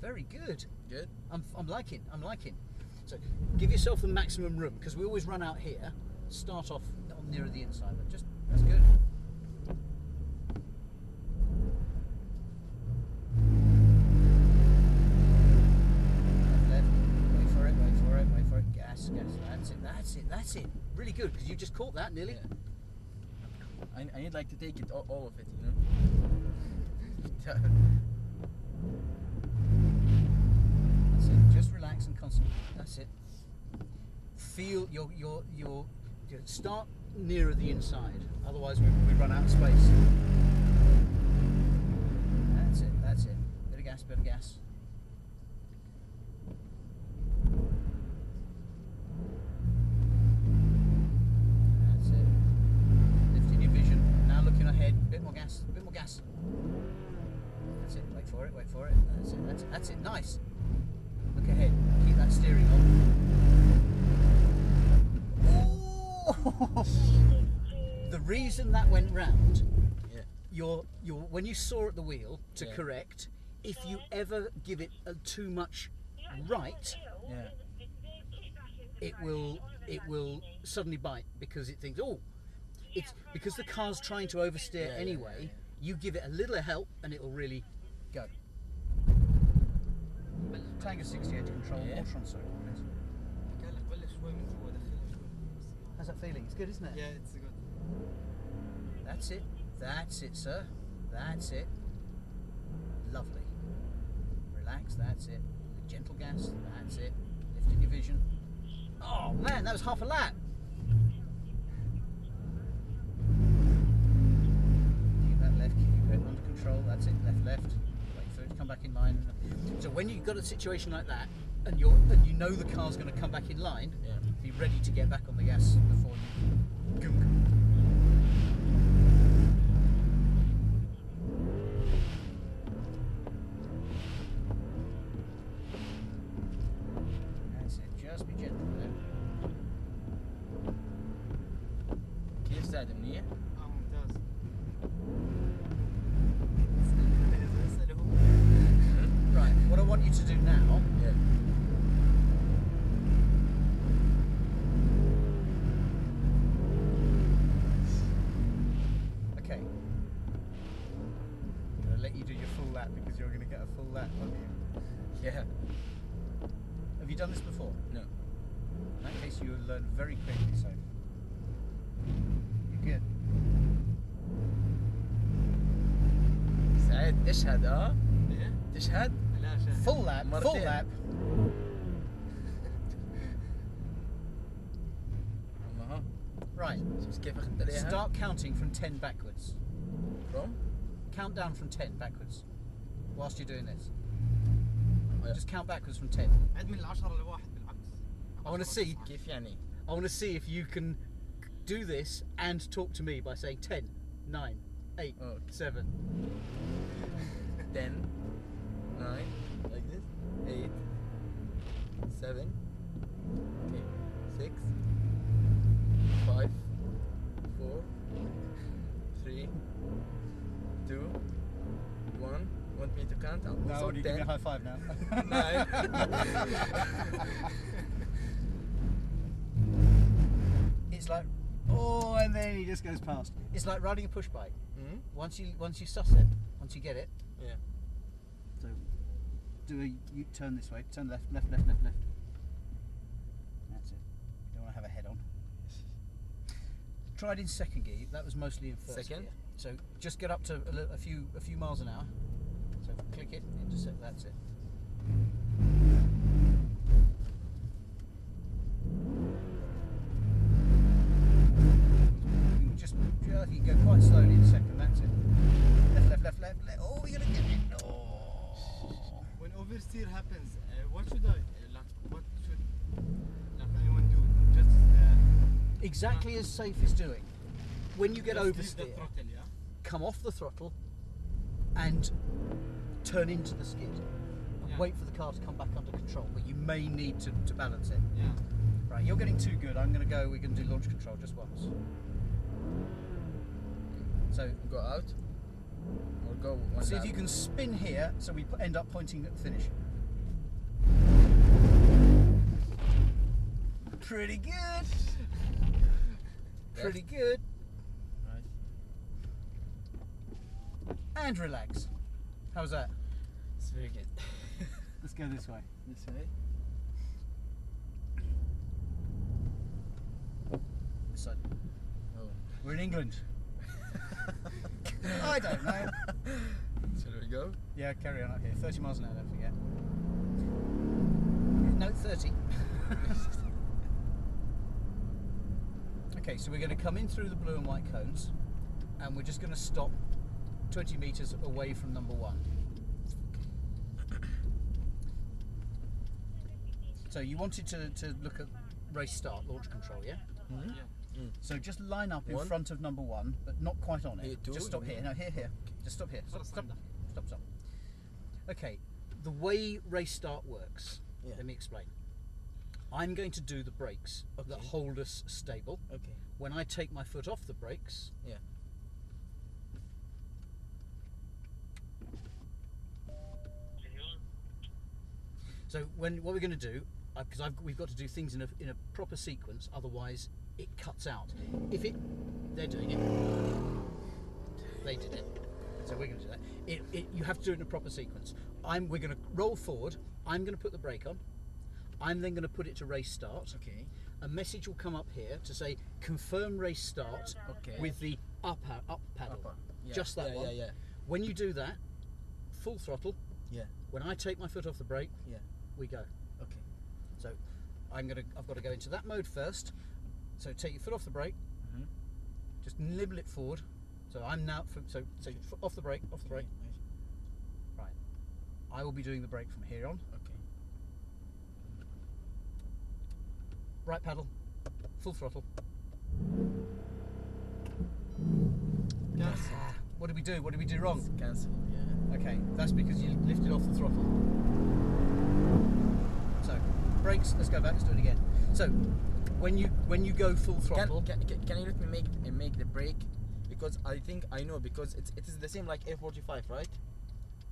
Very good. Good. I'm liking. So give yourself the maximum room, because we always run out here. Start off on nearer the inside, but just that's good. Left. Wait for it. Gas. That's it. Really good, because you just caught that nearly. Yeah. I need like to take it all of it, you know. That's it. Just relax and concentrate. That's it. Feel your start nearer the inside. Otherwise, we run out of space. That's it. Bit of gas. That's it. Lifting your vision. Now looking ahead. Bit more gas. That's it. Wait for it. That's it. Nice. Look ahead. Keep that steering on. Oh! The reason that went round, your when you saw at the wheel to correct, if you ever give it too much right, it will suddenly bite, because it thinks, oh, it's because the car's trying to oversteer anyway. You give it a little help and it will really go. Tango 68 control, water on circle, please. حكى لك بلش شوي من جوا دخلها شوي. How's that feeling? It's good, isn't it? Yeah, it's good. That's it, sir. That's it. Lovely. Relax, that's it. Gentle gas, that's it. Lifting your vision. Oh man, that was half a lap. Keep that left, keep it under control, that's it, left. Wait for it to come back in line. So when you've got a situation like that, and you know the car's going to come back in line, be ready to get back on the gas before you gunk. That's it, just be gentle with it. كيف ساعد منيح؟ ممتاز. Right, what I want you to do now, okay, I'm going to let you do your full lap, because you're going to get a full lap, aren't you? Yeah. Have you done this before? No. In that case, you will learn very quickly, so you're good. سعيد اشهد ايه؟ تشهد؟ لا شاهد. Full lap, full مرتين. lap. اها. Right, شوف كيف اخذت عليها؟ start counting from 10 backwards. From? Count down from 10 backwards whilst you're doing this. Oh, yeah. Just count backwards from 10. عد من 10 لواحد بالعكس. I want to see. كيف يعني؟ I want to see if you can do this and talk to me by saying 10, 9, 8, Okay. 7. 10, 9, like this, 8, 7, okay, 6, 5, 4, 3, 2, 1. Want me to count? count. No, Also you give me a 10. high five now. It's like, oh, and then he just goes past. It's like riding a push bike. Mhm. Once you suss it, once you get it. Yeah. So do a turn this way. Turn left, left, left, left, left. That's it. You don't want to have a head on. Tried in second gear. That was mostly in first Second? gear. So just get up to a few miles an hour. So click it, intercept. That's it. Just you can go quite slowly in a second. That's it. Left, left, left, left, left. Oh, you're gonna get it. Oh. When oversteer happens, what should I what should anyone do? Just Exactly as SAIF is doing. When you get just leave oversteer, the throttle, yeah. come off the throttle and turn into the skid. And Yeah. wait for the car to come back under control, but you may need to balance it. Yeah. Right, you're getting too good. We're going to do launch control just once. So Go out or go one see if lap? you can spin here so we end up pointing at the finish. Pretty good. Pretty good. Right. And relax. How's that? It's very good. Let's go this way. This way. This side. Oh. We're in England. I don't know. Shall we go? Yeah, carry on up here. 30 miles an hour, don't forget. No, 30. Okay, so we're going to come in through the blue and white cones and we're just going to stop 20 metres away from number 1. So you wanted to look at race start, launch control, yeah? Mm-hmm. Yeah. So just line up in One. front of number 1, but not quite on it. Here, two, just stop you here. mean? No, here. Just stop here. Stop, First stop, stand stop, stop. Okay, the way race start works, Yeah. let me explain. I'm going to do the brakes that Okay. hold us stable. Okay. When I take my foot off the brakes, Yeah. so what we're going to do, because we've got to do things in a proper sequence, otherwise it cuts out. If they're doing it, they did it, so we're going to do that. You have to do it in a proper sequence. We're going to roll forward. I'm going to put the brake on. I'm then going to put it to race start. Okay. A message will come up here to say confirm race start Okay. with the up paddle. Upper. Yeah. Just that yeah, one. Yeah, yeah. When you do that, full throttle. Yeah. When I take my foot off the brake, Yeah. we go. Okay. So I've got to go into that mode first. So take your foot off the brake, Mm-hmm. just nibble it forward. So I'm now off the brake, Right. I will be doing the brake from here on. Okay. Right paddle, full throttle. Cancel. What did we do? What did we do wrong? Cancel. Yeah. Okay, that's because you lifted off the throttle. So, brakes, let's go back, let's do it again. So, when you go full throttle, Can you let me make the brake? Because I think I know, because it is the same like A45, right?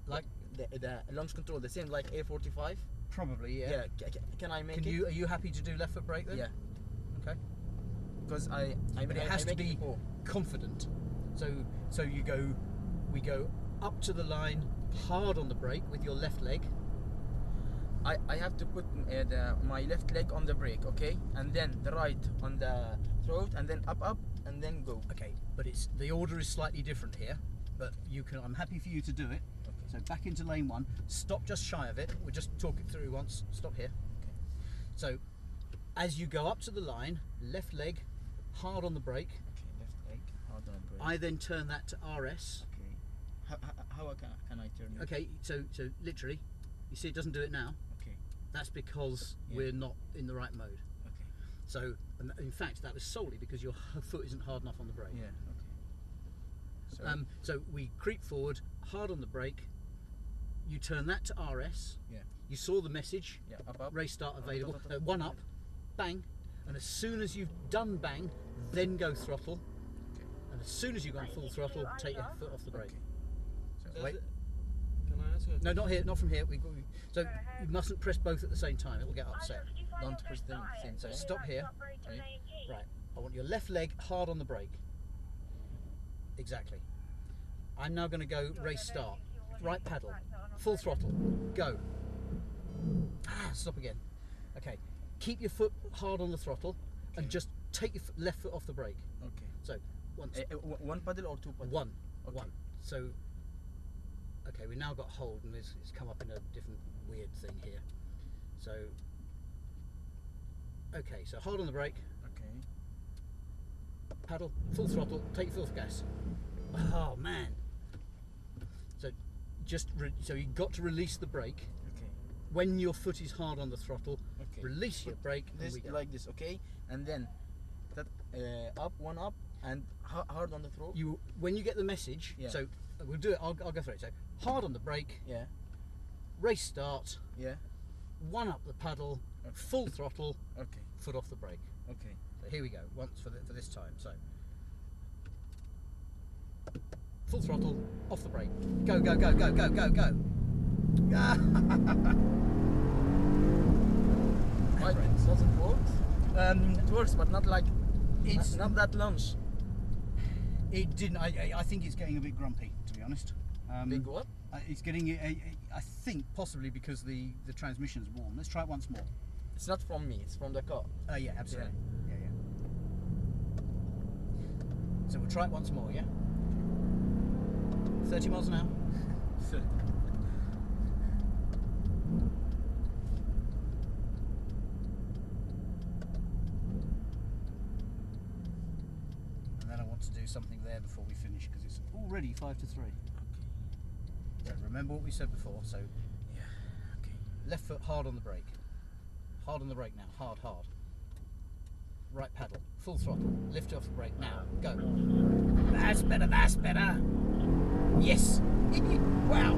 like The launch control the same like A45. probably, yeah. Can I make it? Are you happy to do left foot brake then? Yeah. Okay. Because But it has to be confident. So we go up to the line, hard on the brake with your left leg. I have to put my left leg on the brake, okay, and then the right on the throat, and then up, and then go. Okay, but the order is slightly different here. But I'm happy for you to do it. Okay. So back into lane 1. Stop just shy of it. We'll just talk it through once. Stop here. Okay. So as you go up to the line, left leg, hard on the brake. Okay, left leg, hard on brake. I then turn that to RS. Okay. How can I turn it? Okay, so literally, you see it doesn't do it now. Okay. That's because Yeah. we're not in the right mode. Okay. So in fact, that was solely because your foot isn't hard enough on the brake. Yeah. Okay. So we creep forward, hard on the brake. You turn that to RS. Yeah. You saw the message. Yeah. Up. Race start available. Up. One up, bang, and as soon as you've done bang, then go throttle. Okay. And as soon as you've gone full throttle, take your foot off the brake. Okay. So Does Wait. it- Can I ask No, not here, not from here. So you mustn't press both at the same time. It will get upset. Don't press them at the same So time. stop here. Okay. Right. I want your left leg hard on the brake. Exactly. I'm now going to go race start. Right pedal. Full throttle. Go. Stop again. Okay. Keep your foot hard on the throttle and just take your left foot off the brake. Okay. So once. One paddle or two paddle? One. Okay. One. So. Okay, we now got hold, and it's come up in a different weird thing here. So. Okay, so hold on the brake. Okay. Paddle, full throttle, take your foot off gas. Oh man! So so you got to release the brake. Okay. When your foot is hard on the throttle, Okay. release your brake. This And we go. like this, okay? And then that up, one up, and hard on the throttle. When you get the message. Yeah. So we'll do it. I'll go through it. So hard on the brake. Yeah. Race start. Yeah. One up the paddle. Okay. Full throttle. Okay. Foot off the brake. Okay. So here we go. Once for this time. So full throttle, off the brake. Go, go, go, go, go, go, go. Why doesn't work? It works, but not like It's not that launch. It didn't. I think it's getting a bit grumpy, to be honest. Big what? It's getting. I think possibly because the transmission's warm. Let's try it once more. It's not from me. It's from the car. Yeah, absolutely. Yeah, yeah. So we'll try it once more. Yeah. 30 miles an hour. And then I want to do something there before we finish because it's already 5 to 3. Okay. So remember what we said before. So Yeah. Okay. left foot hard on the brake. Hard on the brake now. Hard, hard. Right paddle. Full throttle. Lift off the brake now. Go. That's better. That's better. Yes. Wow.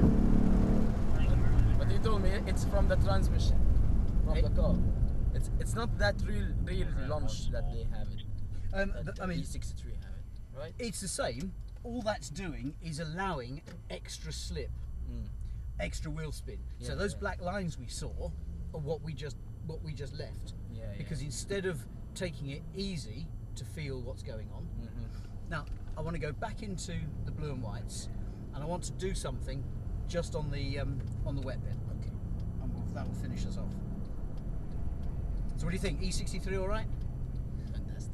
But you told me it's from the transmission, from the car. It's not that real launch that they have it. I mean, E63 have it, right? it's the same. All that's doing is allowing extra slip, extra wheel spin. Yeah, So those yeah. black lines we saw are what we just left. Yeah. Because instead of taking it easy to feel what's going on, now I want to go back into the blue and whites, and I want to do something just on the wet bit. Okay. And that'll finish us off. So what do you think? E63 all right? Fantastic.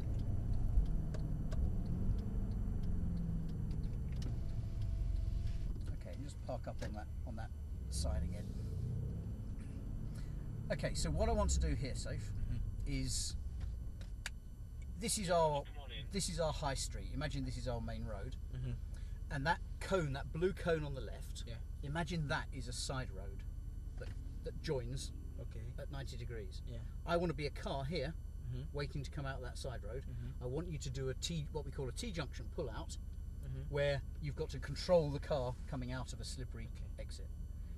Okay, just park up on that side again. Okay, so what I want to do here, Saif, is this is our high street. Imagine this is our main road, and that cone, that blue cone on the left. Yeah. Imagine that is a side road that joins Okay. at 90 degrees. Yeah. I want to be a car here, waiting to come out of that side road. I want you to do what we call a T-junction pull-out, where you've got to control the car coming out of a slippery exit.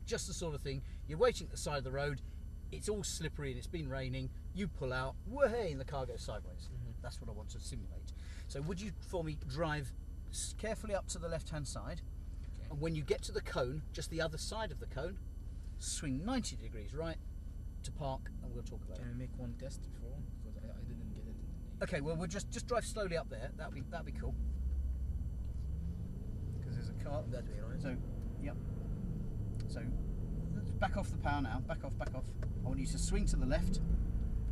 Just the sort of thing, you're waiting at the side of the road, it's all slippery and it's been raining, you pull out, whoa-hey, and the car goes sideways. That's what I want to simulate. So would you, for me, drive carefully up to the left-hand side, and when you get to the cone, just the other side of the cone, swing 90 degrees right to park, and we'll talk about Can it. I make one test before? Because I didn't get it. Okay, well we'll just drive slowly up there. That'd be cool. Because there's a car That way, right? So, yep. So let's back off the power now. Back off, back off. I want you to swing to the left,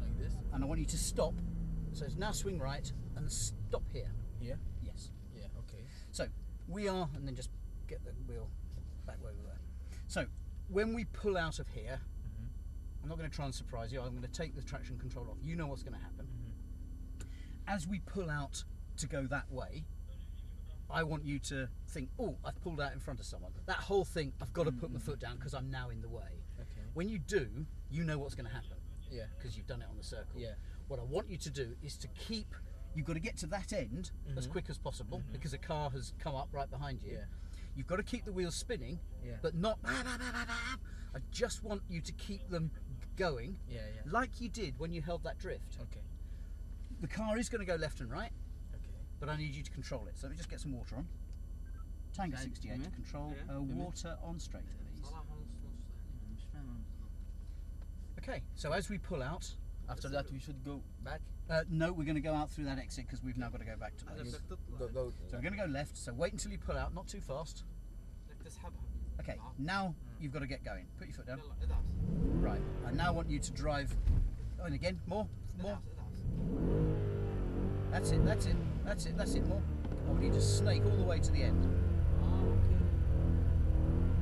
Like this? and I want you to stop. So it's now swing right and stop here. Yeah. Yes. Yeah. Okay. So we are, and then just get the wheel back where we were. So when we pull out of here, I'm not going to try and surprise you. I'm going to take the traction control off. You know what's going to happen. As we pull out to go that way, I want you to think, oh, I've pulled out in front of someone. That whole thing, I've got to put my foot down because I'm now in the way. Okay. When you do, you know what's going to happen Yeah. because you've done it on the circle. Yeah. What I want you to do is to keep, you've got to get to that end as quick as possible because a car has come up right behind you. Yeah. You've got to keep the wheels spinning, Yeah. but not. I just want you to keep them going Yeah. Yeah. like you did when you held that drift. Okay. The car is going to go left and right, Okay. but I need you to control it. So let me just get some water on. Tango Okay, 68 to mhm. control Yeah. water on straight, please. صراحة Okay, so as we pull out, After that, we should go back. no, we're going to go out through that exit because we've now got to go back to هذا base. بدك تطلع. Go. So we're going to go left. So wait until you pull out, not too fast. بدك تسحبها. Okay, now you've got to get going. Put your foot down. يلا ادعس. Right, I now want you to drive. Oh, and again, more. ادعس. That's it. That's it. More. I want you to snake all the way to the end. اوكي.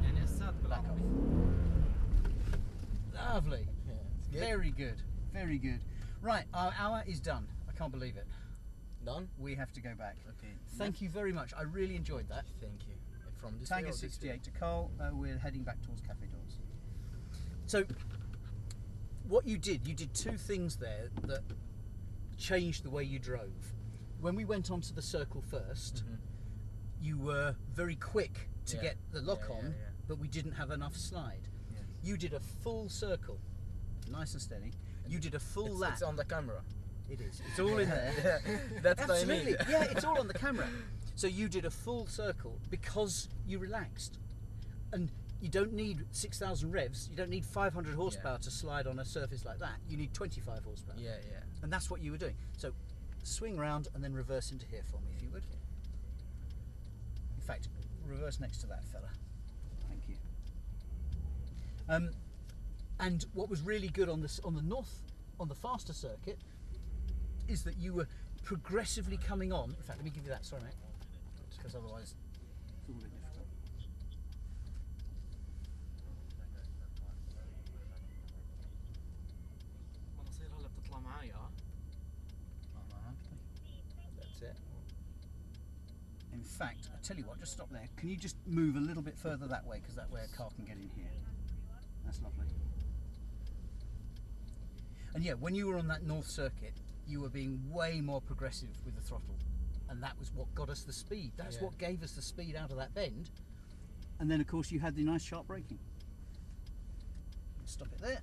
يعني السات Back off. Lovely. Yeah, it's good. Very good. Very good. Right, our hour is done. I can't believe it. Done. We have to go back. Okay. Thank you very much. I really enjoyed that. Thank you. From this way Tiger or this way? 68 to Cole. We're heading back towards Cafe Doors. So, what you did two things there that changed the way you drove. When we went onto the circle first, you were very quick to Yeah. get the lock Yeah, on, yeah, yeah. but we didn't have enough slide. Yes. You did a full circle, nice and steady. You did a full lap. It's on the camera. It is. It's all in there. Yeah, that's what I Absolutely. mean. Yeah, it's all on the camera. So you did a full circle because you relaxed. And you don't need 6,000 revs, you don't need 500 horsepower to slide on a surface like that. You need 25 horsepower. Yeah. And that's what you were doing. So swing round and then reverse into here for me, if you would. In fact, reverse next to that fella. Thank you. And what was really good on the faster circuit is that you were progressively coming on. In fact, let me give you that. Sorry, mate. Because otherwise, it's all a bit difficult. مناصير هلا بتطلع معي That's it. In fact, I tell you what, just stop there. Can you just move a little bit further that way, because that way a car can get in here. That's lovely. And yeah, when you were on that north circuit, you were being way more progressive with the throttle, and that was what got us the speed. That's Yeah. what gave us the speed out of that bend. And then, of course, you had the nice sharp braking. Stop it there.